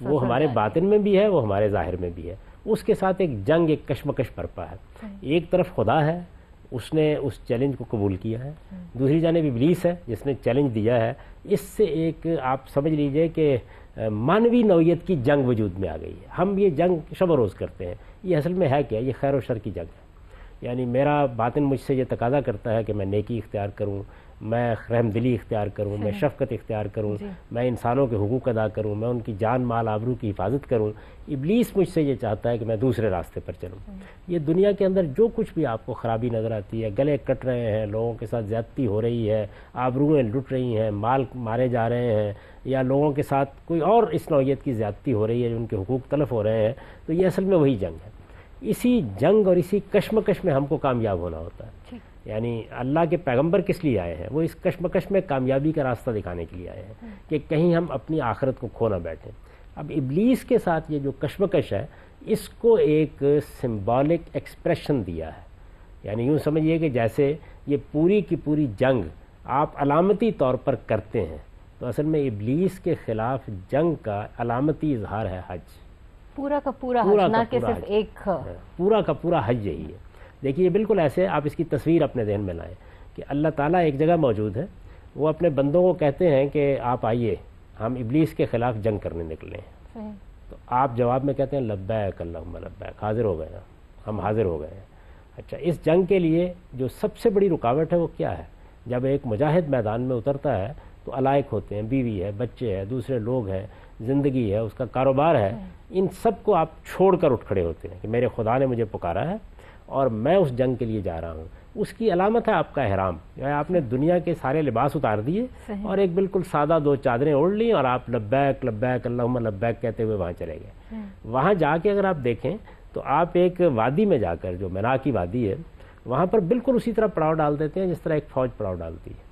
وہ ہمارے باطن میں بھی ہے، وہ ہمارے ظاہر میں بھی ہے. اس کے ساتھ ایک جنگ، ایک کشمکش برپا ہے. ایک طرف خدا ہے، اس نے اس چیلنج کو قبول کیا ہے. دوسری جانب ابلیس ہے جس نے چیلنج دیا ہے. اس سے ایک آپ سمجھ لیجئے کہ مانوی نوعیت کی جنگ وجود میں آ گئی ہے. ہم یہ جنگ شب و روز کرتے ہیں. یہ اصل میں ہے کیا؟ یہ خیر و شر کی جنگ ہے. یعنی میرا باطن مجھ سے یہ تقاضا کرتا ہے کہ میں نیکی اختیار کروں، میں رحم دلی اختیار کروں، میں شفقت اختیار کروں، میں انسانوں کے حقوق ادا کروں، میں ان کی جان مال آبرو کی حفاظت کروں. ابلیس مجھ سے یہ چاہتا ہے کہ میں دوسرے راستے پر چلوں. یہ دنیا کے اندر جو کچھ بھی آپ کو خرابی نظر آتی ہے، گلے کٹ رہے ہیں، لوگوں کے ساتھ زیادتی ہو رہی ہے، آبروئیں لٹ رہی ہیں، مال مارے جا رہے ہیں، یا لوگوں کے ساتھ کوئی اور اس نوعیت کی زیادتی ہو رہی ہے، ان کے حقوق تلف ہو رہے ہیں، تو یہ اصل میں وہی جنگ ہے. اسی جنگ اور اسی کشمکش میں ہم کو کامیاب ہونا ہوتا ہے. یعنی اللہ کے پیغمبر کس لیے آئے ہیں؟ وہ اس کشمکش میں کامیابی کا راستہ دکھانے کے لیے آئے ہیں کہ کہیں ہم اپنی آخرت کو کھو نہ بیٹھیں. اب ابلیس کے ساتھ یہ جو کشمکش ہے، اس کو ایک سمبولک ایکسپریشن دیا ہے. یعنی یوں سمجھیے کہ جیسے یہ پوری کی پوری جنگ آپ علامتی طور پر کرتے ہیں، تو اصل میں ابلیس کے خلاف جنگ کا علامتی اظہار ہے حج. پورا کا پورا حج، نہ کہ صرف ایک. پورا کا پورا حج یہی ہے. دیکھیے بالکل ایسے آپ اس کی تصویر اپنے ذہن میں لائیں کہ اللہ تعالیٰ ایک جگہ موجود ہے، وہ اپنے بندوں کو کہتے ہیں کہ آپ آئیے، ہم ابلیس کے خلاف جنگ کرنے نکلے ہیں. تو آپ جواب میں کہتے ہیں لبیک اللہم لبیک، حاضر ہو گئے ہیں، ہم حاضر ہو گئے ہیں. اچھا، اس جنگ کے لیے جو سب سے بڑی رکاوٹ ہے وہ کیا ہے؟ جب ایک مجاہد میدان میں اترتا ہے تو علائق ہوتے ہیں، بیوی ہے، بچے ہیں، دوسرے لوگ ہیں، زندگی ہے، اس کا کاروبار ہے. ان سب کو آپ چھوڑ کر اٹھ کھڑے ہوتے ہیں کہ میرے خدا نے مجھے پکارا ہے اور میں اس جنگ کے لیے جا رہا ہوں. اس کی علامت ہے آپ کا احرام. آپ نے دنیا کے سارے لباس اتار دیے اور ایک بالکل سادہ دو چادریں اوڑھ لی اور آپ لبیک لبیک اللہم لبیک کہتے ہوئے وہاں چلے گئے. وہاں جا کے اگر آپ دیکھیں تو آپ ایک وادی میں جا کر، جو مینا کی وادی ہے، وہاں پر بالکل اسی طرح پڑاؤ ڈال دیتے ہیں جس طرح ایک فوج پڑاؤ ڈالتی ہے.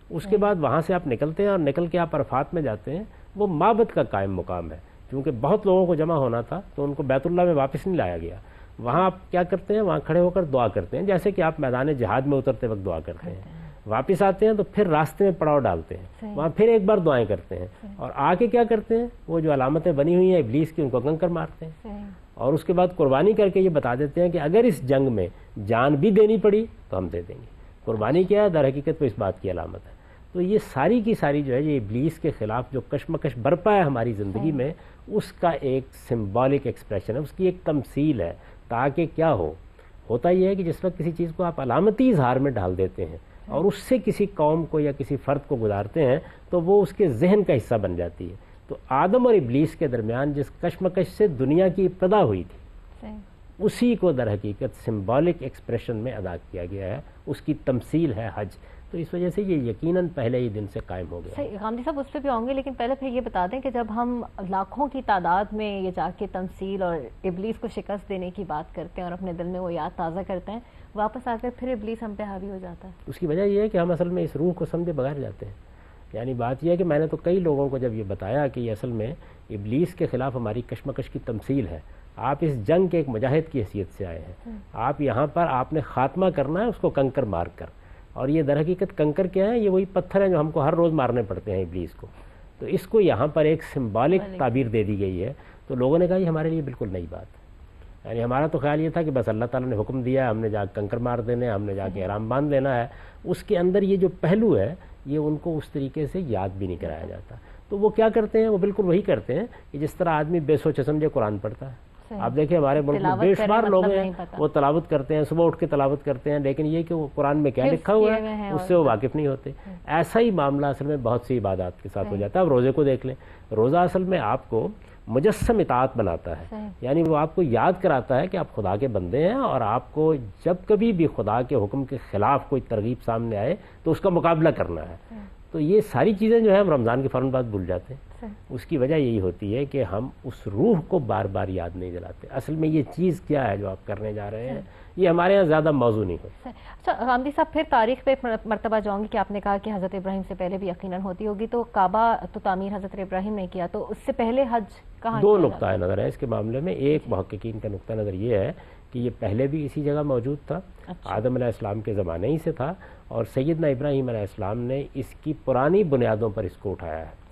اس کے بعد وہاں سے آپ نکلتے ہیں اور نکل کے آپ عرفات میں جاتے ہیں. وہ معبد کا قائم مقام ہے. کیونکہ بہت لوگوں کو جمع ہونا تھا تو ان کو بیت اللہ میں واپس نہیں لایا گیا. وہاں آپ کیا کرتے ہیں؟ وہاں کھڑے ہو کر دعا کرتے ہیں، جیسے کہ آپ میدان جہاد میں اترتے وقت دعا کرتے ہیں. واپس آتے ہیں تو پھر راستے میں پڑاؤ ڈالتے ہیں، وہاں پھر ایک بار دعائیں کرتے ہیں، اور آ کے کیا کرتے ہیں؟ وہ جو علامتیں بنی ہوئی ہیں ابلیس کی، ان کو کنکر مارتے ہیں. اور اس کے بعد قربانی کر کے یہ بتا دیتے ہیں کہ اگر اس جنگ میں جان بھی دینی پڑی تو ہم دے دیں گے. قربانی کیا ہے؟ در حقیقت وہ اس بات کی علامت ہے. تو یہ ساری کی ساری جو ہے یہ ابلیس کے خلاف جو کشمکش برپا ہے ہماری زندگی میں، اس کا ایک سمبولک ایکسپریشن ہے، اس کی ایک تمثیل ہے. تاکہ کیا ہوتا یہ ہے کہ جس وقت کسی چیز کو آپ علامتی اظہار میں ڈال دیتے ہیں اور اس سے کسی قوم کو یا کسی فرد کو گزارتے ہیں تو وہ اس کے ذہن کا حصہ بن جاتی ہے. تو آدم اور ابلیس کے درمیان جس کشمکش سے دنیا کی ابتدا ہوئی تھی، اسی کو در حقیقت سمبولک ایکسپریشن میں ادا کیا گیا ہے. اس کی تمثیل ہے حج. تو اس وجہ سے یہ یقیناً پہلے ہی دن سے قائم ہو گیا. غامدی صاحب اس پہ بھی آؤں گے، لیکن پہلے پھر یہ بتا دیں کہ جب ہم لاکھوں کی تعداد میں یہ جا کے تمثیل اور ابلیس کو شکست دینے کی بات کرتے ہیں اور اپنے دل میں وہ یاد تازہ کرتے ہیں، واپس آ کر پھر ابلیس ہم پہ حاوی ہو جاتا ہے. اس کی وجہ یہ ہے کہ ہم اصل میں اس روح کو سمجھے بغیر جاتے ہیں. یعنی بات یہ ہے کہ میں نے تو کئی لوگوں کو جب یہ بتایا کہ یہ اصل میں ابلیس کے خلاف ہماری کشمکش کی تمثیل ہے، آپ اس جنگ کے ایک مجاہد کی حیثیت سے آئے ہیں، آپ یہاں پر آپ نے خاتمہ کرنا ہے اس کو کنکر مار کر. اور یہ در حقیقت کنکر کیا ہے؟ یہ وہی پتھر ہیں جو ہم کو ہر روز مارنے پڑتے ہیں ابلیس کو. تو اس کو یہاں پر ایک سمبولک تعبیر دے دی گئی ہے. تو لوگوں نے کہا یہ ہمارے لیے بالکل نئی بات ہے. یعنی ہمارا تو خیال یہ تھا کہ بس اللہ تعالیٰ نے حکم دیا ہے، ہم نے جا کے کنکر مار دینے، ہم نے جا کے احرام باندھ لینا ہے. اس کے اندر یہ جو پہلو ہے یہ ان کو اس طریقے سے یاد بھی نہیں کرایا جاتا. تو وہ کیا کرتے ہیں؟ وہ بالکل وہی کرتے ہیں کہ جس طرح آدمی بے سوچے سمجھے قرآن پڑھتا ہے. آپ دیکھیں ہمارے ملک میں بے شمار لوگ ہیں وہ تلاوت کرتے ہیں، صبح اٹھ کے تلاوت کرتے ہیں، لیکن یہ کہ وہ قرآن میں کیا لکھا ہوا ہے اس سے وہ واقف نہیں ہوتے. ایسا ہی معاملہ اصل میں بہت سی عبادات کے ساتھ ہو جاتا ہے. اب روزے کو دیکھ لیں، روزہ اصل میں آپ کو مجسم اطاعت بناتا ہے. یعنی وہ آپ کو یاد کراتا ہے کہ آپ خدا کے بندے ہیں، اور آپ کو جب کبھی بھی خدا کے حکم کے خلاف کوئی ترغیب سامنے آئے تو اس کا مقابلہ کرنا ہے. تو یہ ساری چیزیں جو ہے ہم رمضان کے فوراً بعد بھول جاتے ہیں. اس کی وجہ یہی ہوتی ہے کہ ہم اس روح کو بار بار یاد نہیں دلاتے. اصل میں یہ چیز کیا ہے جو آپ کرنے جا رہے ہیں، یہ ہمارے ہاں زیادہ موضوع نہیں ہوتا. اچھا غامدی صاحب، پھر تاریخ پہ مرتبہ جاؤں گی کہ آپ نے کہا کہ حضرت ابراہیم سے پہلے بھی یقیناً ہوتی ہوگی، تو کعبہ تو تعمیر حضرت ابراہیم نے کیا، تو اس سے پہلے حج کہاں؟ دو نقطۂ نظر ہیں اس کے معاملے میں. ایک محققین کا نقطہ نظر یہ ہے کہ یہ پہلے بھی اسی جگہ موجود تھا، آدم علیہ السلام کے زمانے ہی سے تھا، اور سیدنا ابراہیم علیہ السلام نے اس کی پرانی بنیادوں پر اس کو اٹھایا ہے.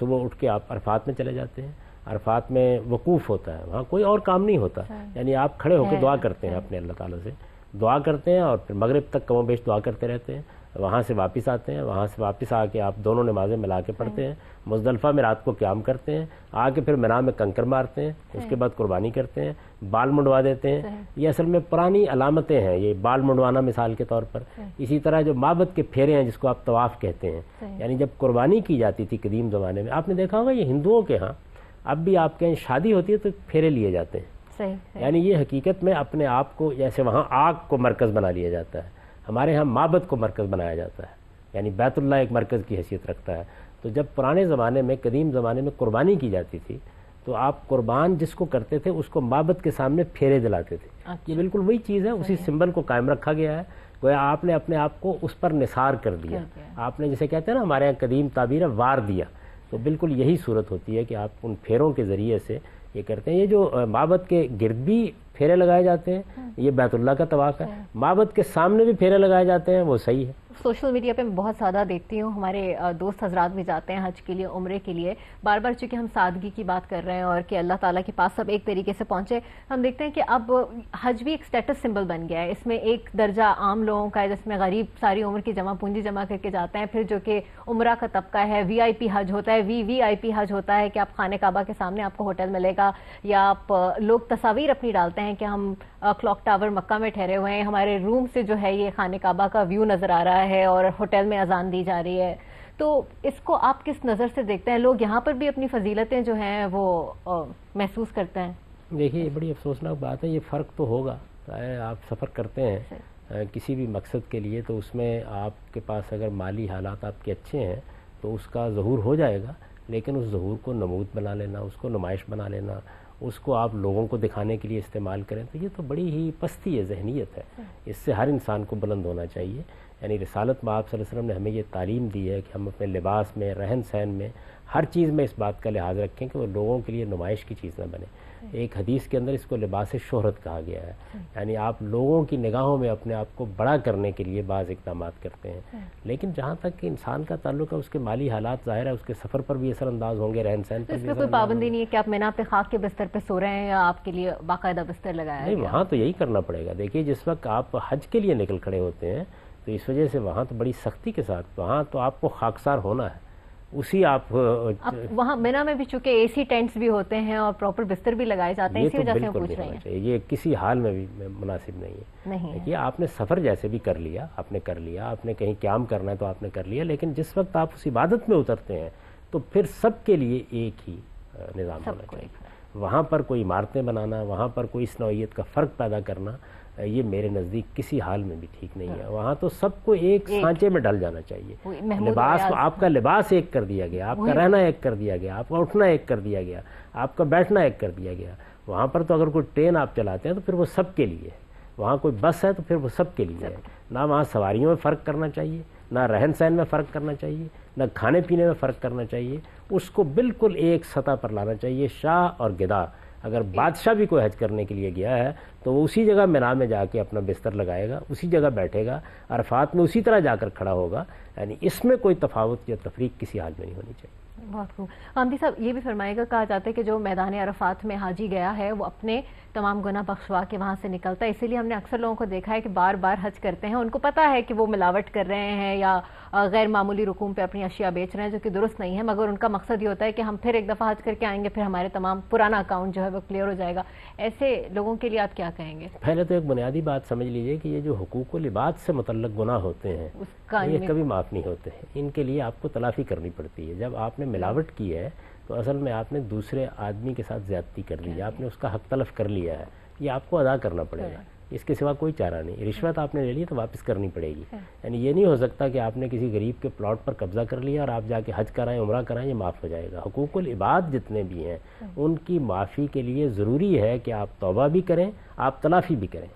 صبح اٹھ کے آپ عرفات میں چلے جاتے ہیں، عرفات میں وقوف ہوتا ہے، وہاں کوئی اور کام نہیں ہوتا، یعنی آپ کھڑے ہو کے دعا کرتے ہیں اپنے اللہ تعالیٰ سے، دعا کرتے ہیں اور پھر مغرب تک کم و بیش دعا کرتے رہتے ہیں، وہاں سے واپس آتے ہیں، وہاں سے واپس آ کے آپ دونوں نمازیں ملا کے پڑھتے ہیں، مزدلفہ میں رات کو قیام کرتے ہیں، آ کے پھر مینا میں کنکر مارتے ہیں، اس کے بعد قربانی کرتے ہیں، بال منڈوا دیتے ہیں۔ یہ اصل میں پرانی علامتیں ہیں، یہ بال منڈوانا مثال کے طور پر۔ اسی طرح جو معبد کے پھیرے ہیں جس کو آپ طواف کہتے ہیں، یعنی جب قربانی کی جاتی تھی قدیم زمانے میں، آپ نے دیکھا ہوگا یہ ہندوؤں کے ہاں اب بھی آپ کے یہاں شادی ہوتی ہے تو پھیرے لیے جاتے ہیں، یعنی یہ حقیقت میں اپنے آپ کو، جیسے وہاں آگ کو مرکز بنا لیا جاتا ہے، ہمارے ہاں معبد کو مرکز بنایا جاتا ہے، یعنی بیت اللہ ایک مرکز کی حیثیت رکھتا ہے۔ تو جب پرانے زمانے میں، قدیم زمانے میں قربانی کی جاتی تھی تو آپ قربان جس کو کرتے تھے اس کو معبد کے سامنے پھیرے دلاتے تھے۔ یہ بالکل وہی چیز ہے، اسی سمبل کو قائم رکھا گیا ہے، گویا آپ نے اپنے آپ کو اس پر نثار کر دیا، آپ نے جسے کہتے ہیں نا ہمارے یہاں قدیم تعبیر ہے وار دیا، تو بالکل یہی صورت ہوتی ہے کہ آپ ان پھیروں کے ذریعے سے یہ کرتے ہیں۔ یہ جو معبد کے گرد بھی پھیرے لگائے جاتے ہیں یہ بیت اللہ کا طواف ہے، معبد کے سامنے بھی پھیرے لگائے جاتے ہیں، وہ صحیح ہے۔ سوشل میڈیا پہ میں بہت زیادہ دیکھتی ہوں، ہمارے دوست حضرات بھی جاتے ہیں حج کے لیے، عمرے کے لیے، بار بار چونکہ ہم سادگی کی بات کر رہے ہیں اور کہ اللہ تعالیٰ کے پاس سب ایک طریقے سے پہنچے، ہم دیکھتے ہیں کہ اب حج بھی ایک اسٹیٹس سمبل بن گیا ہے۔ اس میں ایک درجہ عام لوگوں کا ہے جس میں غریب ساری عمر کی جمع پونجی جمع کر کے جاتے ہیں، پھر جو کہ عمرہ کا طبقہ ہے، وی آئی پی حج ہوتا ہے، وی آئی پی حج ہوتا ہے کہ آپ خانہ کعبہ کے سامنے آپ کو ہوٹل ملے گا، یا آپ لوگ تصاویر اپنی ڈالتے ہیں کہ ہم کلاک ٹاور مکہ میں ٹھہرے ہوئے ہیں، ہمارے روم سے جو ہے یہ خانہ کعبہ کا ویو نظر آ رہا ہے اور ہوٹل میں اذان دی جا رہی ہے۔ تو اس کو آپ کس نظر سے دیکھتے ہیں؟ لوگ یہاں پر بھی اپنی فضیلتیں جو ہیں وہ محسوس کرتے ہیں؟ دیکھیے یہ بڑی افسوسناک بات ہے، یہ فرق تو ہوگا، آپ سفر کرتے ہیں کسی بھی مقصد کے لیے تو اس میں آپ کے پاس اگر مالی حالات آپ کے اچھے ہیں تو اس کا ظہور ہو جائے گا، لیکن اس ظہور کو نمود بنا لینا، اس کو نمائش بنا لینا، اس کو آپ لوگوں کو دکھانے کے لیے استعمال کریں تو یہ تو بڑی ہی پستی ہے، ذہنیت ہے، اس سے ہر انسان کو بلند ہونا چاہیے۔ یعنی رسالت میں آپ صلی اللہ علیہ وسلم نے ہمیں یہ تعلیم دی ہے کہ ہم اپنے لباس میں، رہن سہن میں، ہر چیز میں اس بات کا لحاظ رکھیں کہ وہ لوگوں کے لیے نمائش کی چیز نہ بنے۔ ایک حدیث کے اندر اس کو لباس شہرت کہا گیا ہے، یعنی آپ لوگوں کی نگاہوں میں اپنے آپ کو بڑا کرنے کے لیے بعض اقدامات کرتے ہیں، لیکن جہاں تک کہ انسان کا تعلق ہے اس کے مالی حالات ظاہر ہے، اس کے سفر پر بھی اثر انداز ہوں گے، رہن سہن پر بھی۔ اس میں کوئی پابندی نہیں ہے کہ آپ مینا پہ خاک کے بستر پہ سو رہے ہیں یا آپ کے لیے باقاعدہ بستر لگایا ہے؟ نہیں، وہاں تو یہی کرنا پڑے گا۔ دیکھیے جس وقت آپ حج کے لیے نکل کھڑے ہوتے ہیں تو اس وجہ سے وہاں تو بڑی سختی کے ساتھ، وہاں تو آپ کو خاکسار ہونا ہے، اسی آپ وہاں مینا میں بھی چونکہ اے سی ٹینٹس بھی ہوتے ہیں اور پراپر بستر بھی لگائے جاتے ہیں، اسی وجہ سے ہم پوچھ رہے ہیں۔ یہ کسی حال میں بھی مناسب نہیں ہے۔ دیکھیے آپ نے سفر جیسے بھی کر لیا، آپ نے کر لیا، آپ نے کہیں قیام کرنا ہے تو آپ نے کر لیا، لیکن جس وقت آپ اس عبادت میں اترتے ہیں تو پھر سب کے لیے ایک ہی نظام ہونا چاہیے۔ وہاں پر کوئی عمارتیں بنانا، وہاں پر کوئی اس نوعیت کا فرق پیدا کرنا، یہ میرے نزدیک کسی حال میں بھی ٹھیک نہیں ہے۔ وہاں تو سب کو ایک سانچے میں ڈل جانا چاہیے۔ لباس، آپ کا لباس ایک کر دیا گیا، آپ کا رہنا ایک کر دیا گیا، آپ کا اٹھنا ایک کر دیا گیا، آپ کا بیٹھنا ایک کر دیا گیا۔ وہاں پر تو اگر کوئی ٹرین آپ چلاتے ہیں تو پھر وہ سب کے لیے ہے، وہاں کوئی بس ہے تو پھر وہ سب کے لیے ہے۔ نہ وہاں سواریوں میں فرق کرنا چاہیے، نہ رہن سہن میں فرق کرنا چاہیے، نہ کھانے پینے میں فرق کرنا چاہیے، اس کو بالکل ایک سطح پر لانا چاہیے۔ شاہ اور گدا، اگر بادشاہ بھی کوئی حج کرنے کے لیے گیا ہے تو وہ اسی جگہ مینا میں جا کے اپنا بستر لگائے گا، اسی جگہ بیٹھے گا، عرفات میں اسی طرح جا کر کھڑا ہوگا، یعنی اس میں کوئی تفاوت یا تفریق کسی حال میں نہیں ہونی چاہیے۔ بہت خوب۔ حامدی صاحب یہ بھی فرمائے گا، کہا جاتا ہے کہ جو میدان عرفات میں حاجی گیا ہے وہ اپنے تمام گناہ بخشوا کے وہاں سے نکلتا ہے، اسی لیے ہم نے اکثر لوگوں کو دیکھا ہے کہ بار بار حج کرتے ہیں، ان کو پتا ہے کہ وہ ملاوٹ کر رہے ہیں یا غیر معمولی رقوم پہ اپنی اشیاء بیچ رہے ہیں جو کہ درست نہیں ہے، مگر ان کا مقصد یہ ہوتا ہے کہ ہم پھر ایک دفعہ حج کر کے آئیں گے، پھر ہمارے تمام پرانا اکاؤنٹ جو ہے وہ کلیئر ہو جائے گا۔ ایسے لوگوں کے لیے آپ کیا کہیں گے؟ پہلے تو ایک بنیادی بات سمجھ لیجئے کہ یہ جو حقوق و لباس سے متعلق گناہ ہوتے ہیں یہ کبھی معاف نہیں ہوتے ہیں، ان کے لیے آپ کو تلافی کرنی پڑتی ہے۔ جب آپ نے ملاوٹ کی ہے تو اصل میں آپ نے دوسرے آدمی کے ساتھ زیادتی کر لی ہے، آپ نے اس کا حق تلف کر لیا ہے، یہ آپ کو ادا کرنا پڑے گا، اس کے سوا کوئی چارہ نہیں۔ رشوت آپ نے لے لی تو واپس کرنی پڑے گی، یعنی یہ نہیں ہو سکتا کہ آپ نے کسی غریب کے پلاٹ پر قبضہ کر لیا اور آپ جا کے حج کرائیں، عمرہ کرائیں، یہ معاف ہو جائے گا۔ حقوق العباد جتنے بھی ہیں ان کی معافی کے لیے ضروری ہے کہ آپ توبہ بھی کریں، آپ تلافی بھی کریں،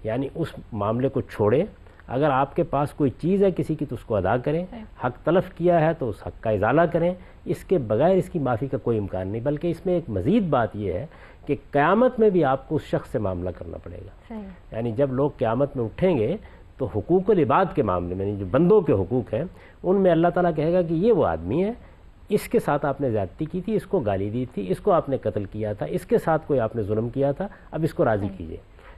یعنی اس معاملے کو چھوڑیں۔ اگر آپ کے پاس کوئی چیز ہے کسی کی تو اس کو ادا کریں، حق تلف کیا ہے تو اس حق کا ازالہ کریں، اس کے بغیر اس کی معافی کا کوئی امکان نہیں۔ بلکہ اس میں ایک مزید بات یہ ہے کہ قیامت میں بھی آپ کو اس شخص سے معاملہ کرنا پڑے گا، یعنی جب لوگ قیامت میں اٹھیں گے تو حقوق العباد کے معاملے میں، جو بندوں کے حقوق ہیں، ان میں اللہ تعالیٰ کہے گا کہ یہ وہ آدمی ہے، اس کے ساتھ آپ نے زیادتی کی تھی، اس کو گالی دی تھی، اس کو آپ نے قتل کیا تھا، اس کے ساتھ کوئی آپ نے ظلم کیا تھا، اب اس کو راضی کیجئے.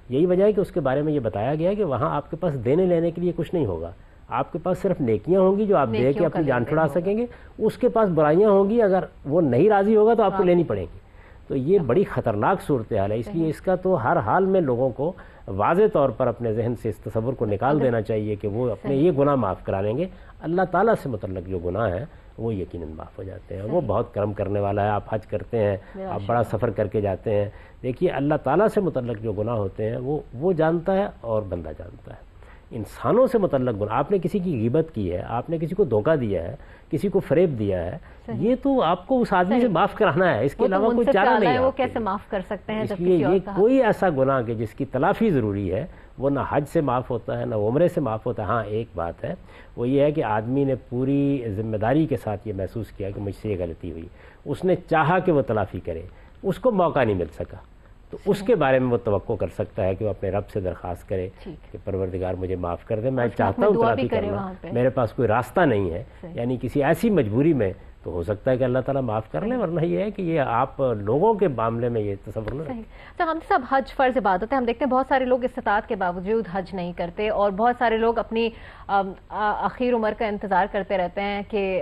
یہی وجہ ہے کہ اس کے بارے میں یہ بتایا گیا کہ وہاں آپ کے پاس دینے لینے کے لیے کچھ نہیں ہوگا، آپ کے پاس صرف نیکیاں ہوں گی جو آپ دے کے اپنی جان چھڑا سکیں گے، اس کے پاس برائیاں ہوں گی، اگر وہ نہیں راضی ہوگا تو آپ کو لینی پڑیں گی. تو یہ بڑی خطرناک صورتحال ہے، اس لیے اس کا تو ہر حال میں لوگوں کو واضح طور پر اپنے ذہن سے اس تصور کو نکال دینا چاہیے کہ وہ اپنے یہ گناہ معاف کرا لیں گے. اللہ تعالیٰ سے متعلق جو گناہ ہیں وہ یقیناً معاف ہو جاتے ہیں. وہ بہت کرم کرنے والا ہے. آپ حج کرتے ہیں، آپ بڑا سفر کر کے جاتے ہیں، دیکھیے اللہ تعالیٰ سے متعلق جو گناہ ہوتے ہیں وہ جانتا ہے اور بندہ جانتا ہے. انسانوں سے متعلق گناہ، آپ نے کسی کی غیبت کی ہے، آپ نے کسی کو دھوکہ دیا ہے، کسی کو فریب دیا ہے، یہ تو آپ کو اس آدمی سے معاف کرانا ہے، اس کے علاوہ کوئی چارہ نہیں ہے. وہ کیسے معاف کر سکتے ہیں؟ اس لیے یہ کوئی ایسا گناہ کہ جس کی تلافی ضروری ہے وہ نہ حج سے معاف ہوتا ہے نہ عمرے سے معاف ہوتا ہے. ہاں ایک بات ہے، وہ یہ ہے کہ آدمی نے پوری ذمہ داری کے ساتھ یہ محسوس کیا کہ مجھ سے یہ غلطی ہوئی، اس نے چاہا کہ وہ تلافی کرے، اس کو موقع نہیں مل سکا، تو اس کے بارے میں وہ توقع کر سکتا ہے کہ وہ اپنے رب سے درخواست کرے کہ پروردگار مجھے معاف کر دے، میں چاہتا ہوں تلافی کرنا، میرے پاس کوئی راستہ نہیں ہے، یعنی کسی ایسی مجبوری میں تو ہو سکتا ہے کہ اللہ تعالیٰ معاف کر لیں، ورنہ یہ ہے کہ یہ آپ لوگوں کے معاملے میں یہ تصور نہ رکھیں. تو ہم سب حج فرض عبادت ہے، ہم دیکھتے ہیں بہت سارے لوگ استطاعت کے باوجود حج نہیں کرتے، اور بہت سارے لوگ اپنی آخر عمر کا انتظار کرتے رہتے ہیں کہ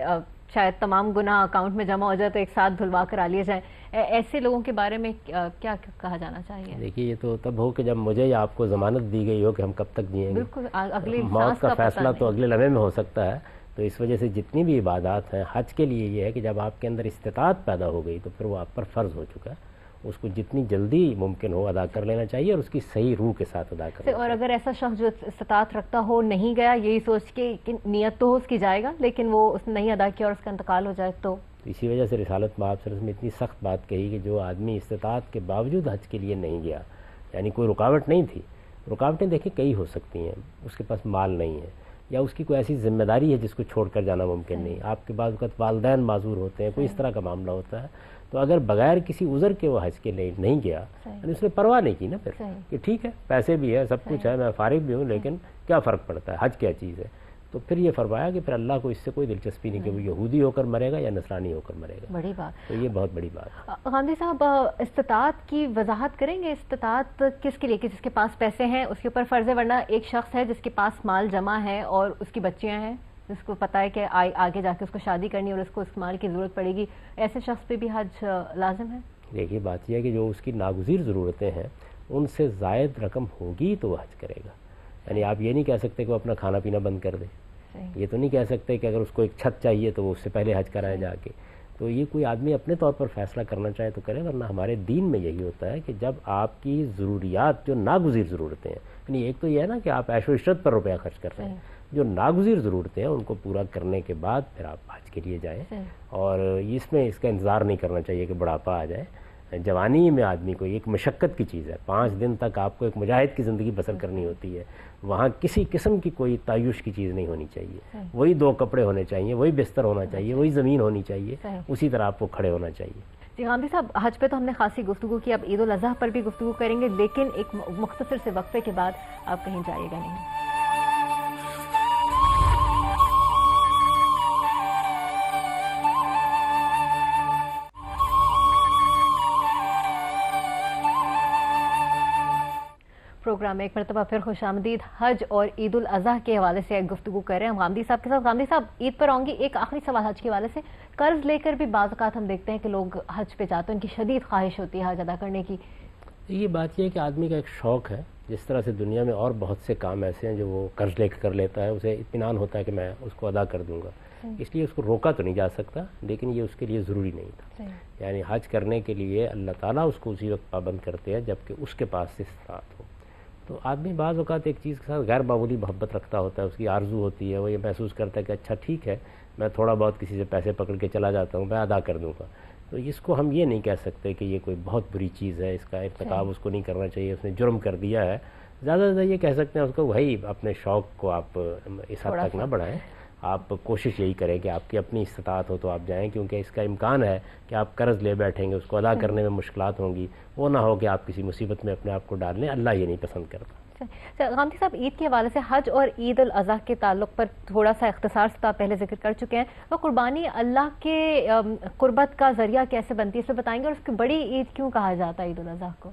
شاید تمام گناہ اکاؤنٹ میں جمع ہو جائے تو ایک ساتھ دھلوا کر آ لیے جائیں. ایسے لوگوں کے بارے میں کیا کہا جانا چاہیے؟ دیکھیے یہ تو تب ہو کہ جب مجھے یا آپ کو ضمانت دی گئی ہو کہ ہم کب تک جئیں گے. بالکل، اگلی موت کا فیصلہ تو اگلے لمحے میں ہو سکتا ہے. تو اس وجہ سے جتنی بھی عبادات ہیں، حج کے لیے یہ ہے کہ جب آپ کے اندر استطاعت پیدا ہو گئی تو پھر وہ آپ پر فرض ہو چکا ہے، اس کو جتنی جلدی ممکن ہو ادا کر لینا چاہیے، اور اس کی صحیح روح کے ساتھ ادا کرنا چاہیے. اور اگر ایسا شخص جو استطاعت رکھتا ہو نہیں گیا، یہی سوچ کے کہ نیت تو اس کی جائے گا لیکن وہ اس نے نہیں ادا کیا اور اس کا انتقال ہو جائے تو اسی وجہ سے رسالت مآب صلی اللہ علیہ وسلم نے اتنی سخت بات کہی کہ جو آدمی استطاعت کے باوجود حج کے لیے نہیں گیا، یعنی کوئی رکاوٹ نہیں تھی، رکاوٹیں دیکھیں کئی ہو سکتی ہیں، اس کے پاس مال نہیں ہے، یا اس کی کوئی ایسی ذمہ داری ہے جس کو چھوڑ کر جانا ممکن نہیں، آپ کے بعض اوقات والدین معذور ہوتے ہیں، کوئی اس طرح کا معاملہ ہوتا ہے، تو اگر بغیر کسی عذر کے وہ حج کے لیے نہیں گیا، یعنی اس نے پرواہ نہیں کی نا پھر کہ ٹھیک ہے پیسے بھی ہے، سب کچھ ہے، میں فارغ بھی ہوں، لیکن کیا فرق پڑتا ہے، حج کیا چیز ہے. تو پھر یہ فرمایا کہ پھر اللہ کو اس سے کوئی دلچسپی نہیں کہ وہ یہودی ہو کر مرے گا یا نصرانی ہو کر مرے گا. بڑی بات، تو یہ بہت بڑی بات. غامدی صاحب استطاعت کی وضاحت کریں گے؟ استطاعت کس کے لیے؟ کہ جس کے پاس پیسے ہیں اس کے اوپر فرض ہے، ورنہ ایک شخص ہے جس کے پاس مال جمع ہے اور اس کی بچیاں ہیں، جس کو پتہ ہے کہ آگے جا کے اس کو شادی کرنی ہے اور اس کو اس مال کی ضرورت پڑے گی، ایسے شخص پہ بھی حج لازم ہے؟ دیکھیے بات یہ ہے کہ جو اس کی ناگزیر ضرورتیں ہیں ان سے زائد رقم ہوگی تو وہ حج کرے گا. یعنی آپ یہ نہیں کہہ سکتے کہ وہ اپنا کھانا پینا بند کر دے، یہ تو نہیں کہہ سکتے کہ اگر اس کو ایک چھت چاہیے تو وہ اس سے پہلے حج کرائے جا کے. تو یہ کوئی آدمی اپنے طور پر فیصلہ کرنا چاہے تو کرے، ورنہ ہمارے دین میں یہی ہوتا ہے کہ جب آپ کی ضروریات جو ناگزیر ضرورتیں ہیں، یعنی ایک تو یہ ہے نا کہ آپ عیش و عشرت پر روپیہ خرچ کر رہے ہیں، جو ناگزیر ضرورتیں ہیں ان کو پورا کرنے کے بعد پھر آپ حج کے لیے جائیں. اور اس میں اس کا انتظار نہیں کرنا چاہیے کہ بڑھاپا آ جائے. جوانی میں آدمی کو ایک مشقت کی چیز ہے، 5 دن تک آپ کو ایک مجاہد کی زندگی بسر کرنی ہوتی ہے، وہاں کسی قسم کی کوئی تعیش کی چیز نہیں ہونی چاہیے، وہی 2 کپڑے ہونے چاہیے، وہی بستر ہونا چاہیے، وہی زمین ہونی چاہیے، اسی طرح آپ کو کھڑے ہونا چاہیے. جی غامدی صاحب، حج پہ تو ہم نے خاصی گفتگو کی، اب عید الاضحیٰ پر بھی گفتگو کریں گے، لیکن ایک مختصر سے وقفے کے بعد آپ کہیں جائیے گا نہیں. پروگرام میں ایک مرتبہ پھر خوش آمدید. حج اور عید الاضحیٰ کے حوالے سے گفتگو کر رہے ہیں ہم غامدی صاحب کے ساتھ. غامدی صاحب، عید پر آؤں گی، ایک آخری سوال حج کے حوالے سے. قرض لے کر بھی بعض اوقات ہم دیکھتے ہیں کہ لوگ حج پہ جاتے ہیں، ان کی شدید خواہش ہوتی ہے حج ادا کرنے کی. یہ بات یہ ہے کہ آدمی کا ایک شوق ہے، جس طرح سے دنیا میں اور بہت سے کام ایسے ہیں جو وہ قرض لے کر لیتا ہے، اسے اطمینان ہوتا ہے کہ میں اس کو ادا کر دوں گا، اس لیے اس کو روکا تو نہیں جا سکتا، لیکن یہ اس کے لیے ضروری نہیں تھا. یعنی حج کرنے کے لیے اللہ تعالیٰ اس کو اسی وقت پابند کرتے ہیں جب کہ اس کے پاس سے استطاعت ہو. تو آدمی بعض اوقات ایک چیز کے ساتھ غیر معمولی محبت رکھتا ہوتا ہے، اس کی آرزو ہوتی ہے، وہ یہ محسوس کرتا ہے کہ اچھا ٹھیک ہے میں تھوڑا بہت کسی سے پیسے پکڑ کے چلا جاتا ہوں، میں ادا کر دوں گا. تو اس کو ہم یہ نہیں کہہ سکتے کہ یہ کوئی بہت بری چیز ہے، اس کا ارتکاب اس کو نہیں کرنا چاہیے، اس نے جرم کر دیا ہے. زیادہ سے زیادہ یہ کہہ سکتے ہیں اس کو بھائی اپنے شوق کو آپ اس حد تک نہ بڑھائیں، آپ کوشش یہی کریں کہ آپ کی اپنی استطاعت ہو تو آپ جائیں، کیونکہ اس کا امکان ہے کہ آپ قرض لے بیٹھیں گے، اس کو ادا کرنے میں مشکلات ہوں گی، وہ نہ ہو کہ آپ کسی مصیبت میں اپنے آپ کو ڈال لیں، اللہ یہ نہیں پسند کرتا. غامدی صاحب، عید کے حوالے سے حج اور عید الاضحیٰ کے تعلق پر تھوڑا سا اختصار سے آپ پہلے ذکر کر چکے ہیں، وہ قربانی اللہ کے قربت کا ذریعہ کیسے بنتی ہے اس پہ بتائیں گے، اور اس کی بڑی عید کیوں کہا جاتا ہے عید الاضحیٰ کو؟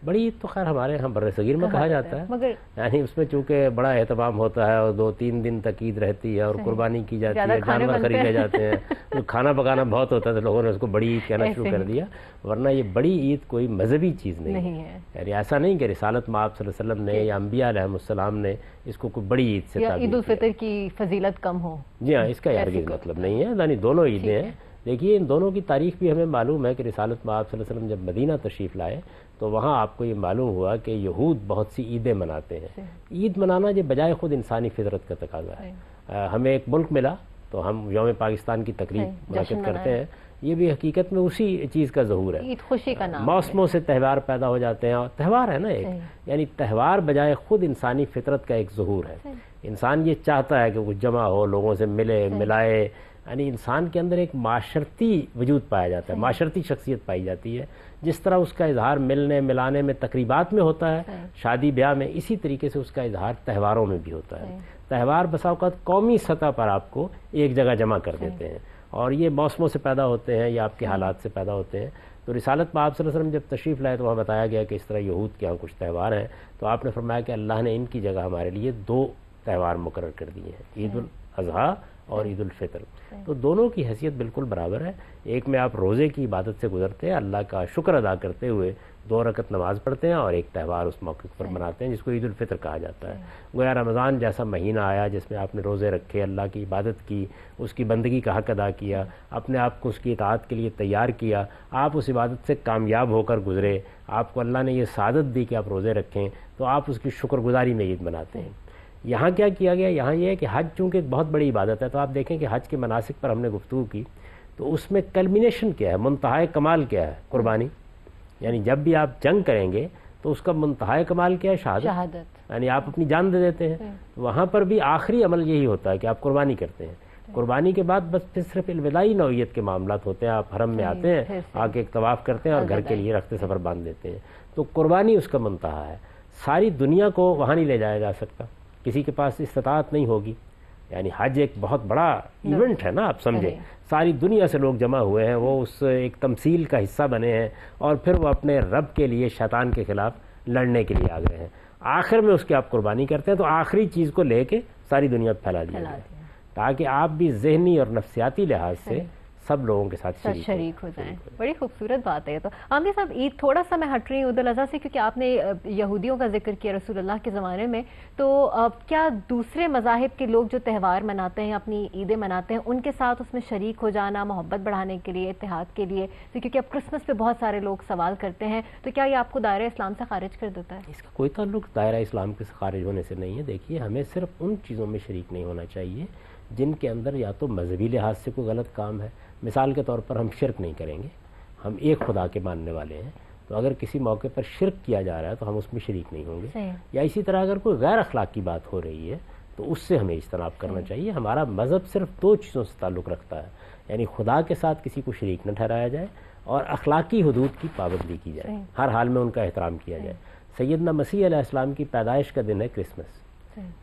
بڑی عید تو خیر ہمارے یہاں بر صغیر میں کہا جاتا ہے، مگر یعنی اس میں چونکہ بڑا اہتمام ہوتا ہے اور 2-3 دن تک عید رہتی ہے اور قربانی کی جاتی ہے، جانور خریدے جاتے ہیں، تو کھانا پکانا بہت ہوتا ہے، تو لوگوں نے اس کو بڑی عید کہنا شروع کر دیا، ورنہ یہ بڑی عید کوئی مذہبی چیز نہیں ہے، یعنی ایسا نہیں کہ رسالت مآب صلی اللہ علیہ وسلم نے یا انبیاء علیہ السلام نے اس کو کوئی بڑی عید سے تعبیر کیا، عید الفطر کی فضیلت کم ہو۔ جی ہاں، اس کا ہرگز مطلب نہیں ہے، یعنی دونوں عیدیں ہیں۔ دیکھیے ان دونوں کی تاریخ بھی ہمیں معلوم ہے کہ رسالت مآب صلی اللہ علیہ وسلم جب مدینہ تشریف لائے تو وہاں آپ کو یہ معلوم ہوا کہ یہود بہت سی عیدیں مناتے ہیں۔ عید منانا یہ بجائے خود انسانی فطرت کا تقاضا ہے۔ ہمیں ایک ملک ملا تو ہم یوم پاکستان کی تقریب منعقد کرتے ہیں، یہ بھی حقیقت میں اسی چیز کا ظہور ہے، عید خوشی کا نام، موسموں سے تہوار پیدا ہو جاتے ہیں، اور تہوار ہے نا ایک، یعنی تہوار بجائے خود انسانی فطرت کا ایک ظہور ہے۔ انسان یہ چاہتا ہے کہ وہ جمع ہو، لوگوں سے ملے ملائے، یعنی انسان کے اندر ایک معاشرتی وجود پایا جاتا ہے، معاشرتی شخصیت پائی جاتی ہے، جس طرح اس کا اظہار ملنے ملانے میں تقریبات میں ہوتا ہے، شادی بیاہ میں، اسی طریقے سے اس کا اظہار تہواروں میں بھی ہوتا ہے۔ تہوار بسا اوقات قومی سطح پر آپ کو ایک جگہ جمع کر دیتے ہیں، اور یہ موسموں سے پیدا ہوتے ہیں یا آپ کے حالات سے پیدا ہوتے ہیں۔ تو رسالت مآب صلی اللہ علیہ وسلم جب تشریف لائے تو وہاں بتایا گیا کہ اس طرح یہود کے یہاں کچھ تہوار ہیں، تو آپ نے فرمایا کہ اللہ نے ان کی جگہ ہمارے لیے 2 تہوار مقرر کر دیے ہیں، عید الاضحیٰ اور عید الفطر، تو دونوں کی حیثیت بالکل برابر ہے۔ ایک میں آپ روزے کی عبادت سے گزرتے ہیں، اللہ کا شکر ادا کرتے ہوئے 2 رکعت نماز پڑھتے ہیں، اور ایک تہوار اس موقع پر مناتے ہیں جس کو عید الفطر کہا جاتا ہے۔ گویا رمضان جیسا مہینہ آیا جس میں آپ نے روزے رکھے، اللہ کی عبادت کی، اس کی بندگی کا حق ادا کیا، اپنے آپ کو اس کی اطاعت کے لیے تیار کیا، آپ اس عبادت سے کامیاب ہو کر گزرے، آپ کو اللہ نے یہ سعادت دی کہ آپ روزے رکھیں، تو آپ اس کی شکر گزاری میں عید مناتے ہیں۔ یہاں کیا کیا گیا؟ یہاں یہ ہے کہ حج چونکہ ایک بہت بڑی عبادت ہے، تو آپ دیکھیں کہ حج کے مناسک پر ہم نے گفتگو کی، تو اس میں کلمینیشن کیا ہے، منتہائے کمال کیا ہے؟ قربانی، یعنی جب بھی آپ جنگ کریں گے تو اس کا منتہائے کمال کیا ہے؟ شہادت، یعنی آپ اپنی جان دے دیتے ہیں۔ وہاں پر بھی آخری عمل یہی ہوتا ہے کہ آپ قربانی کرتے ہیں۔ قربانی کے بعد بس پھر صرف الوداعی نوعیت کے معاملات ہوتے ہیں، آپ حرم میں آتے ہیں، آ کے ایک طواف کرتے ہیں اور گھر کے لیے رخت سفر باندھ دیتے ہیں، تو قربانی اس کا منتہا ہے۔ ساری دنیا کو وہاں نہیں لے جایا جا سکتا، کسی کے پاس استطاعت نہیں ہوگی، یعنی حج ایک بہت بڑا ایونٹ ہے نا، آپ سمجھیں، ساری دنیا سے لوگ جمع ہوئے ہیں، وہ اس ایک تمثیل کا حصہ بنے ہیں، اور پھر وہ اپنے رب کے لیے شیطان کے خلاف لڑنے کے لیے آ گئے ہیں۔ آخر میں اس کی آپ قربانی کرتے ہیں، تو آخری چیز کو لے کے ساری دنیا پھیلا دیا جائے، تاکہ آپ بھی ذہنی اور نفسیاتی لحاظ سے سب لوگوں کے ساتھ شریک ہو جائیں۔ بڑی خوبصورت بات ہے۔ تو عامر صاحب، عید تھوڑا سا میں ہٹ رہی ہوں عید الاضحیٰ سے، کیونکہ آپ نے یہودیوں کا ذکر کیا رسول اللہ کے زمانے میں، تو کیا دوسرے مذاہب کے لوگ جو تہوار مناتے ہیں، اپنی عیدیں مناتے ہیں، ان کے ساتھ اس میں شریک ہو جانا محبت بڑھانے کے لیے، اتحاد کے لیے، کیونکہ اب کرسمس پہ بہت سارے لوگ سوال کرتے ہیں، تو کیا یہ آپ کو دائرہ اسلام سے خارج کر دیتا ہے؟ اس کا کوئی تعلق دائرہ اسلام کے خارج ہونے سے نہیں ہے۔ دیکھیے، ہمیں صرف ان چیزوں میں شریک نہیں ہونا چاہیے جن کے اندر یا تو مذہبی لحاظ سے کوئی غلط کام ہے۔ مثال کے طور پر ہم شرک نہیں کریں گے، ہم ایک خدا کے ماننے والے ہیں، تو اگر کسی موقع پر شرک کیا جا رہا ہے تو ہم اس میں شریک نہیں ہوں گے۔ یا اسی طرح اگر کوئی غیر اخلاقی بات ہو رہی ہے تو اس سے ہمیں اجتناب کرنا چاہیے۔ ہمارا مذہب صرف 2 چیزوں سے تعلق رکھتا ہے، یعنی خدا کے ساتھ کسی کو شریک نہ ٹھہرایا جائے، اور اخلاقی حدود کی پابندی کی جائے، ہر حال میں ان کا احترام کیا جائے۔ سیدنا مسیح علیہ السلام کی پیدائش کا دن ہے کرسمس،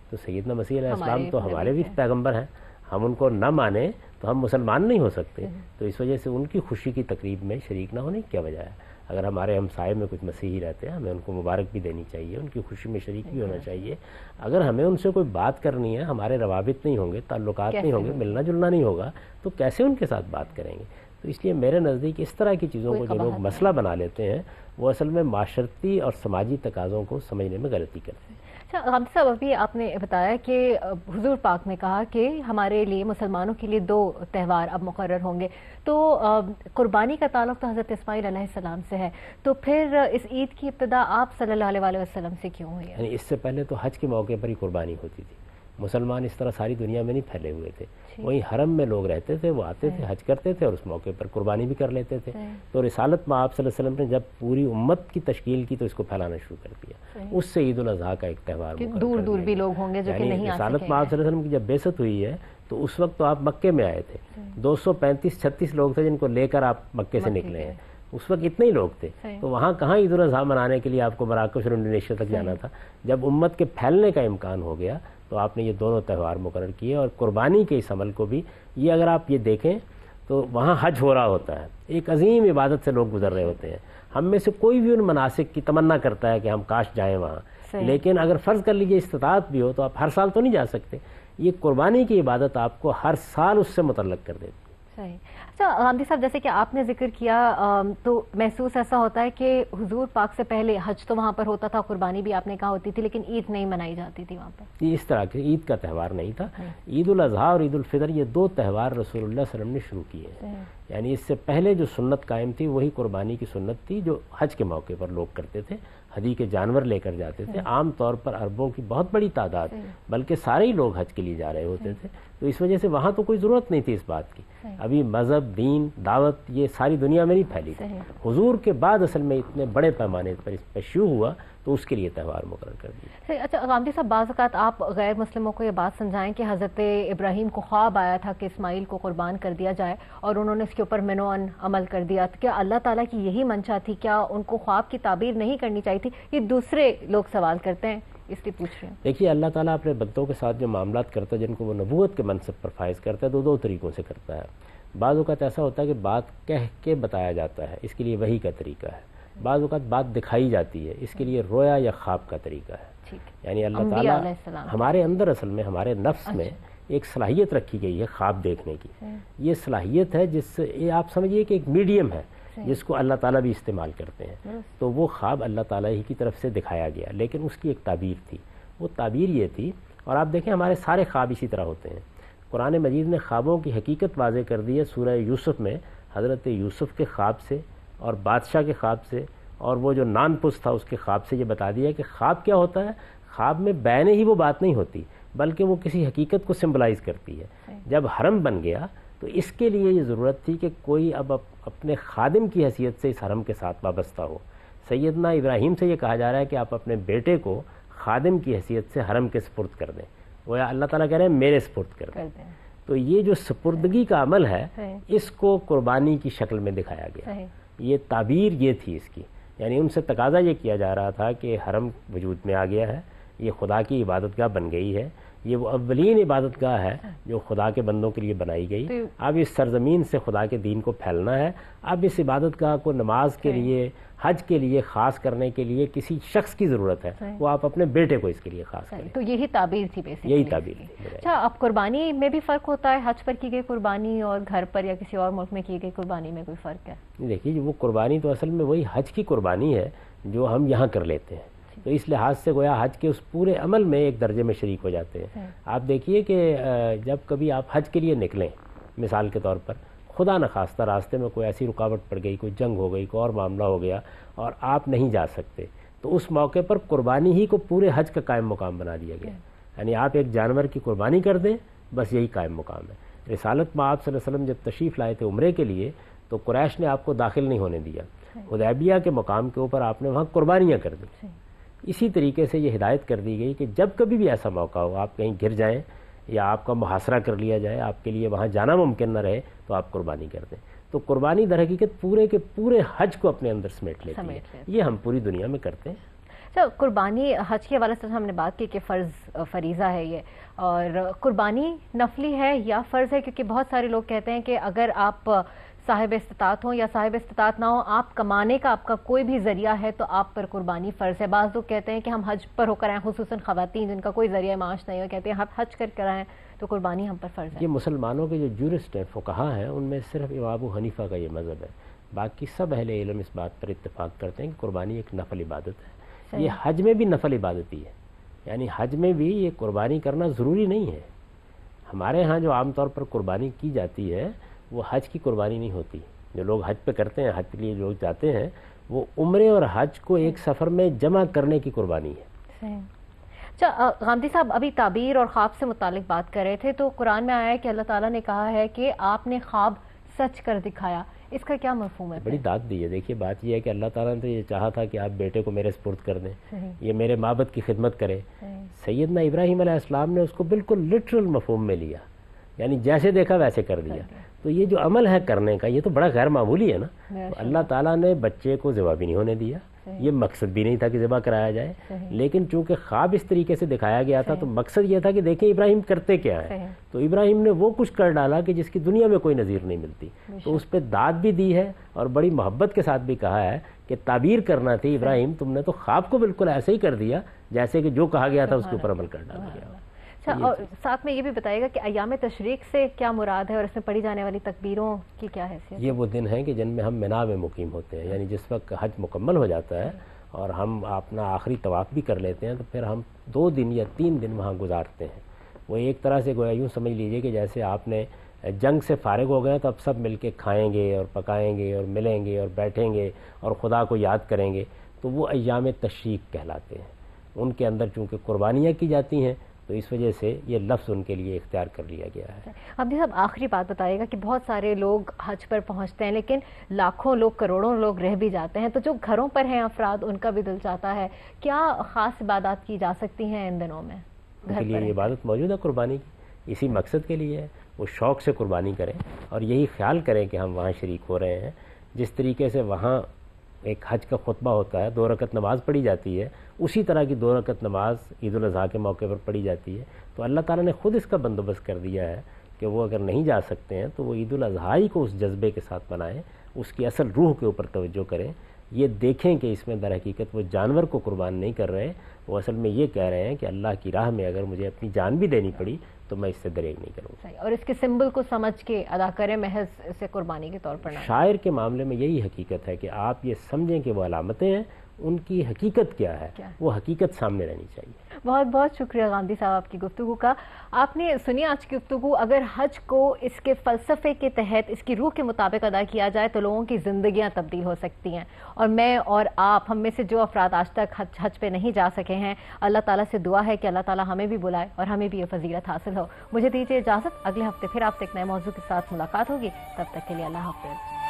تو سیدنا مسیح علیہ السلام تو ہمارے بھی پیغمبر ہیں، ہم ان کو نہ مانیں تو ہم مسلمان نہیں ہو سکتے، تو اس وجہ سے ان کی خوشی کی تقریب میں شریک نہ ہونے کی کیا وجہ ہے؟ اگر ہمارے ہمسائے میں کچھ مسیحی رہتے ہیں، ہمیں ان کو مبارک بھی دینی چاہیے، ان کی خوشی میں شریک بھی ہونا چاہیے۔ اگر ہمیں ان سے کوئی بات کرنی ہے، ہمارے روابط نہیں ہوں گے، تعلقات نہیں ہوں گے، ملنا جلنا نہیں ہوگا، تو کیسے ان کے ساتھ بات کریں گے؟ تو اس لیے میرے نزدیک اس طرح کی چیزوں کو جو لوگ مسئلہ بنا لیتے ہیں، وہ اصل میں معاشرتی اور سماجی تقاضوں کو سمجھنے میں غلطی کرتے ہیں۔ غامدی صاحب، ابھی آپ نے بتایا کہ حضور پاک نے کہا کہ ہمارے لیے، مسلمانوں کے لیے 2 تہوار اب مقرر ہوں گے، تو قربانی کا تعلق تو حضرت اسماعیل علیہ السلام سے ہے، تو پھر اس عید کی ابتدا آپ صلی اللہ علیہ وسلم سے کیوں ہوئی ہے؟ یعنی اس سے پہلے تو حج کے موقع پر ہی قربانی ہوتی تھی، مسلمان اس طرح ساری دنیا میں نہیں پھیلے ہوئے تھے، وہیں حرم میں لوگ رہتے تھے، وہ آتے تھے، حج کرتے تھے اور اس موقع پر قربانی بھی کر لیتے تھے۔ تو رسالت مآب صلی اللہ علیہ وسلم نے جب پوری امت کی تشکیل کی تو اس کو پھیلانا شروع کر دیا، اس سے عید الاضحیٰ کا ایک تہوار دور دور بھی لوگ ہوں گے جو کہ نہیں آ سکے۔ رسالت مآب صلی اللہ علیہ وسلم کی جب بعثت ہوئی ہے تو اس وقت تو آپ مکے میں آئے تھے، 235-36 لوگ تھے جن کو لے کر آپ مکے سے نکلے ہیں، اس وقت اتنے ہی لوگ تھے، تو وہاں کہاں عید الاضحیٰ منانے کے لیے آپ کو مراکش اور انڈونیشیا تک جانا تھا؟ جب امت کے پھیلنے کا امکان ہو گیا تو آپ نے یہ دونوں تہوار مقرر کیے، اور قربانی کے اس عمل کو بھی، یہ اگر آپ یہ دیکھیں تو وہاں حج ہو رہا ہوتا ہے، ایک عظیم عبادت سے لوگ گزر رہے ہوتے ہیں، ہم میں سے کوئی بھی ان مناسک کی تمنا کرتا ہے کہ ہم کاش جائیں وہاں، لیکن اگر فرض کر لیجیے استطاعت بھی ہو تو آپ ہر سال تو نہیں جا سکتے، یہ قربانی کی عبادت آپ کو ہر سال اس سے متعلق کر دیتی ہے۔ صحیح۔ اچھا غامدی صاحب، جیسے کہ آپ نے ذکر کیا تو محسوس ایسا ہوتا ہے کہ حضور پاک سے پہلے حج تو وہاں پر ہوتا تھا، قربانی بھی آپ نے کہا ہوتی تھی، لیکن عید نہیں منائی جاتی تھی وہاں پر، یہ اس طرح کے عید کا تہوار نہیں تھا۔ عید الاضحیٰ اور عید الفطر یہ دو تہوار رسول اللہ صلی اللہ علیہ وسلم نے شروع کیے ہیں، یعنی اس سے پہلے جو سنت قائم تھی وہی قربانی کی سنت تھی جو حج کے موقع پر لوگ کرتے تھے، ہدی کے جانور لے کر جاتے تھے، عام طور پر عربوں کی بہت بڑی تعداد، بلکہ سارے ہی لوگ حج کے لیے جا رہے ہوتے تھے، تو اس وجہ سے وہاں تو کوئی ضرورت نہیں تھی اس بات کی، ابھی مذہب، دین، دعوت یہ ساری دنیا میں نہیں پھیلی تھی، حضور کے بعد اصل میں اتنے بڑے پیمانے پر اس پہ شروع ہوا تو اس کے لیے تہوار مقرر کر دیا۔ اچھا غامدی صاحب، بعض اوقات آپ غیر مسلموں کو یہ بات سمجھائیں کہ حضرت ابراہیم کو خواب آیا تھا کہ اسماعیل کو قربان کر دیا جائے اور انہوں نے اس کے اوپر منوعن عمل کر دیا، کیا اللہ تعالیٰ کی یہی منشا تھی؟ کیا ان کو خواب کی تعبیر نہیں کرنی چاہیے تھی؟ یہ دوسرے لوگ سوال کرتے ہیں، اس لیے پوچھ رہے ہیں۔ دیکھیے اللہ تعالیٰ اپنے بندوں کے ساتھ جو معاملات کرتا ہے، جن کو وہ نبوت کے منصب پر فائز کرتا ہے، دو طریقوں سے کرتا ہے۔ بعض اوقات ایسا ہوتا ہے کہ بات کہہ کے بتایا جاتا ہے، اس کے لیے وحی کا طریقہ ہے، بعض اوقات بات دکھائی جاتی ہے، اس کے لیے رویا یا خواب کا طریقہ ہے۔ یعنی اللہ تعالیٰ ہمارے اندر اصل میں ہمارے نفس میں ایک صلاحیت رکھی گئی ہے خواب دیکھنے کی، یہ صلاحیت ہے جس سے آپ سمجھیے کہ ایک میڈیم ہے جس کو اللہ تعالیٰ بھی استعمال کرتے ہیں، تو وہ خواب اللہ تعالیٰ ہی کی طرف سے دکھایا گیا، لیکن اس کی ایک تعبیر تھی، وہ تعبیر یہ تھی، اور آپ دیکھیں ہمارے سارے خواب اسی طرح ہوتے ہیں۔ قرآن مجید نے خوابوں کی حقیقت واضح کر دی ہے، سورہ یوسف میں حضرت یوسف کے خواب سے اور بادشاہ کے خواب سے اور وہ جو نان پس تھا اس کے خواب سے یہ بتا دیا کہ خواب کیا ہوتا ہے۔ خواب میں بعین ہی وہ بات نہیں ہوتی بلکہ وہ کسی حقیقت کو سمبلائز کرتی ہے۔ جب حرم بن گیا تو اس کے لیے یہ ضرورت تھی کہ کوئی اب اپنے خادم کی حیثیت سے اس حرم کے ساتھ وابستہ ہو۔ سیدنا ابراہیم سے یہ کہا جا رہا ہے کہ آپ اپنے بیٹے کو خادم کی حیثیت سے حرم کے سپرد کر دیں، وہ اللہ تعالیٰ کہہ رہے ہیں میرے سپرد کر دیں۔ تو یہ جو سپردگی کا عمل ہے اس کو قربانی کی شکل میں دکھایا گیا، یہ تعبیر یہ تھی اس کی، یعنی ان سے تقاضا یہ کیا جا رہا تھا کہ حرم وجود میں آ گیا ہے، یہ خدا کی عبادت گاہ بن گئی ہے، یہ وہ اولین عبادت گاہ ہے جو خدا کے بندوں کے لیے بنائی گئی، اب اس سرزمین سے خدا کے دین کو پھیلنا ہے، اب اس عبادت گاہ کو نماز کے لیے، حج کے لیے خاص کرنے کے لیے کسی شخص کی ضرورت ہے، وہ آپ اپنے بیٹے کو اس کے لیے خاص کریں۔ تو یہی تعبیر تھی بیسیکلی، یہی تعبیر تھی۔ اچھا، اب قربانی میں بھی فرق ہوتا ہے، حج پر کی گئی قربانی اور گھر پر یا کسی اور ملک میں کی گئی قربانی میں کوئی فرق ہے؟ دیکھیے وہ قربانی تو اصل میں وہی حج کی قربانی ہے جو ہم یہاں کر لیتے ہیں، تو اس لحاظ سے گویا حج کے اس پورے عمل میں ایک درجے میں شریک ہو جاتے ہیں۔ آپ دیکھیے کہ جب کبھی آپ حج کے لیے نکلیں، مثال کے طور پر خدا نخواستہ راستے میں کوئی ایسی رکاوٹ پڑ گئی، کوئی جنگ ہو گئی، کوئی اور معاملہ ہو گیا اور آپ نہیں جا سکتے، تو اس موقع پر قربانی ہی کو پورے حج کا قائم مقام بنا دیا گیا، یعنی آپ ایک جانور کی قربانی کر دیں، بس یہی قائم مقام ہے۔ رسالت میں آپ صلی اللہ علیہ وسلم جب تشریف لائے تھے عمرے کے لیے تو قریش نے آپ کو داخل نہیں ہونے دیا، حدیبیہ کے مقام کے اوپر آپ نے وہاں قربانیاں کر دی۔ اسی طریقے سے یہ ہدایت کر دی گئی کہ جب کبھی بھی ایسا موقع ہو، آپ کہیں گر جائیں یا آپ کا محاصرہ کر لیا جائے، آپ کے لیے وہاں جانا ممکن نہ رہے، تو آپ قربانی کر دیں۔ تو قربانی در حقیقت پورے کے پورے حج کو اپنے اندر سمیٹ لیتی ہے، یہ ہم پوری دنیا میں کرتے ہیں۔ اچھا، قربانی حج کے حوالے سے ہم نے بات کی کہ فریضہ ہے یہ، اور قربانی نفلی ہے یا فرض ہے؟ کیونکہ بہت سارے لوگ کہتے ہیں کہ اگر آپ صاحب استطاعت ہوں یا صاحب استطاعت نہ ہوں، آپ کمانے کا آپ کا کوئی بھی ذریعہ ہے تو آپ پر قربانی فرض ہے۔ بعض لوگ کہتے ہیں کہ ہم حج پر ہو کر آئیں، خصوصاً خواتین جن کا کوئی ذریعہ معاش نہیں ہو، کہتے ہیں ہم حج کر آئیں تو قربانی ہم پر فرض ہے۔ یہ مسلمانوں کے جو جورسٹ ہیں، فقہا ہیں، ان میں صرف امام ابو حنیفہ کا یہ مذہب ہے، باقی سب اہل علم اس بات پر اتفاق کرتے ہیں کہ قربانی ایک نفل عبادت ہے۔ یہ حج میں بھی نفل عبادت ہی ہے، یعنی حج میں بھی یہ قربانی کرنا ضروری نہیں ہے۔ ہمارے ہاں جو عام طور پر قربانی کی جاتی ہے وہ حج کی قربانی نہیں ہوتی، جو لوگ حج پہ کرتے ہیں، حج کے لیے لوگ جاتے ہیں، وہ عمرے اور حج کو ایک سفر میں جمع کرنے کی قربانی ہے۔ اچھا غامدی صاحب، ابھی تعبیر اور خواب سے متعلق بات کر رہے تھے، تو قرآن میں آیا ہے کہ اللہ تعالیٰ نے کہا ہے کہ آپ نے خواب سچ کر دکھایا، اس کا کیا مفہوم ہے؟ بڑی داد دی ہے۔ دیکھیے بات یہ ہے کہ اللہ تعالیٰ نے تو یہ چاہا تھا کہ آپ بیٹے کو میرے سپرد کر دیں، یہ میرے معبد کی خدمت کرے۔ سیدنا ابراہیم علیہ السلام نے اس کو بالکل لٹرل مفہوم میں لیا، یعنی جیسے دیکھا ویسے کر دیا۔ تو یہ جو عمل ہے کرنے کا یہ تو بڑا غیر معمولی ہے نا. تو اللہ تعالیٰ نے بچے کو ذبح بھی نہیں ہونے دیا, یہ مقصد بھی نہیں تھا کہ ذبح کرایا جائے, لیکن چونکہ خواب اس طریقے سے دکھایا گیا تھا تو مقصد یہ تھا کہ دیکھیں ابراہیم کرتے کیا ہیں. تو ابراہیم نے وہ کچھ کر ڈالا کہ جس کی دنیا میں کوئی نظیر نہیں ملتی, تو اس پہ داد بھی دی ہے اور بڑی محبت کے ساتھ بھی کہا ہے کہ تعبیر کرنا تھی ابراہیم, تم نے تو خواب کو بالکل ایسے ہی کر دیا جیسے کہ جو کہا گیا تھا اس کے اوپر عمل کر ڈالا گیا. اچھا, اور ساتھ میں یہ بھی بتائیے گا کہ ایام تشریق سے کیا مراد ہے اور اس میں پڑھی جانے والی تکبیروں کی کیا حیثیت؟ یہ وہ دن ہیں کہ جن میں ہم مینا میں مقیم ہوتے ہیں, یعنی جس وقت حج مکمل ہو جاتا ہے اور ہم اپنا آخری طواف بھی کر لیتے ہیں تو پھر ہم 2 دن یا 3 دن وہاں گزارتے ہیں. وہ ایک طرح سے گویا یوں سمجھ لیجئے کہ جیسے آپ نے جنگ سے فارغ ہو گئے تو اب سب مل کے کھائیں گے اور پکائیں گے اور ملیں گے اور بیٹھیں گے اور خدا کو یاد کریں گے, تو وہ ایام تشریق کہلاتے ہیں. ان کے اندر چونکہ قربانیاں کی جاتی ہیں تو اس وجہ سے یہ لفظ ان کے لیے اختیار کر لیا گیا ہے. اب صاحب آخری بات بتائیے گا کہ بہت سارے لوگ حج پر پہنچتے ہیں لیکن لاکھوں لوگ, کروڑوں لوگ رہ بھی جاتے ہیں, تو جو گھروں پر ہیں افراد ان کا بھی دل چاہتا ہے, کیا خاص عبادات کی جا سکتی ہیں ان دنوں میں؟ ان کے لیے یہ عبادت موجود ہے قربانی کی, اسی مقصد کے لیے ہے. وہ شوق سے قربانی کریں اور یہی خیال کریں کہ ہم وہاں شریک ہو رہے ہیں. جس طریقے سے وہاں ایک حج کا خطبہ ہوتا ہے, 2 رکعت نماز پڑھی جاتی ہے, اسی طرح کی 2 رکعت نماز عید الاضحیٰ کے موقع پر پڑھی جاتی ہے. تو اللہ تعالیٰ نے خود اس کا بندوبست کر دیا ہے کہ وہ اگر نہیں جا سکتے ہیں تو وہ عید الاضحیٰ کو اس جذبے کے ساتھ منائیں, اس کی اصل روح کے اوپر توجہ کریں, یہ دیکھیں کہ اس میں در حقیقت وہ جانور کو قربان نہیں کر رہے, وہ اصل میں یہ کہہ رہے ہیں کہ اللہ کی راہ میں اگر مجھے اپنی جان بھی دینی پڑی تو میں اس سے دریغ نہیں کروں گا. اور اس کے سمبل کو سمجھ کے ادا کریں, محض اسے قربانی کے طور پر نہ. شاعر کے معاملے میں یہی حقیقت ہے کہ آپ یہ سمجھیں کہ وہ علامتیں ہیں, ان کی حقیقت کیا ہے, وہ حقیقت سامنے رہنی چاہیے. بہت بہت شکریہ غامدی صاحب آپ کی گفتگو کا. آپ نے سنی آج کی گفتگو. اگر حج کو اس کے فلسفے کے تحت, اس کی روح کے مطابق ادا کیا جائے تو لوگوں کی زندگیاں تبدیل ہو سکتی ہیں. اور میں اور آپ, ہم میں سے جو افراد آج تک حج پہ نہیں جا سکے ہیں, اللہ تعالیٰ سے دعا ہے کہ اللہ تعالیٰ ہمیں بھی بلائے اور ہمیں بھی یہ فضیلت حاصل ہو. مجھے دیجیے اجازت, اگلے ہفتے پھر آپ سے ایک نئے موضوع کے ساتھ ملاقات ہوگی. تب تک کے لیے اللہ حافظ.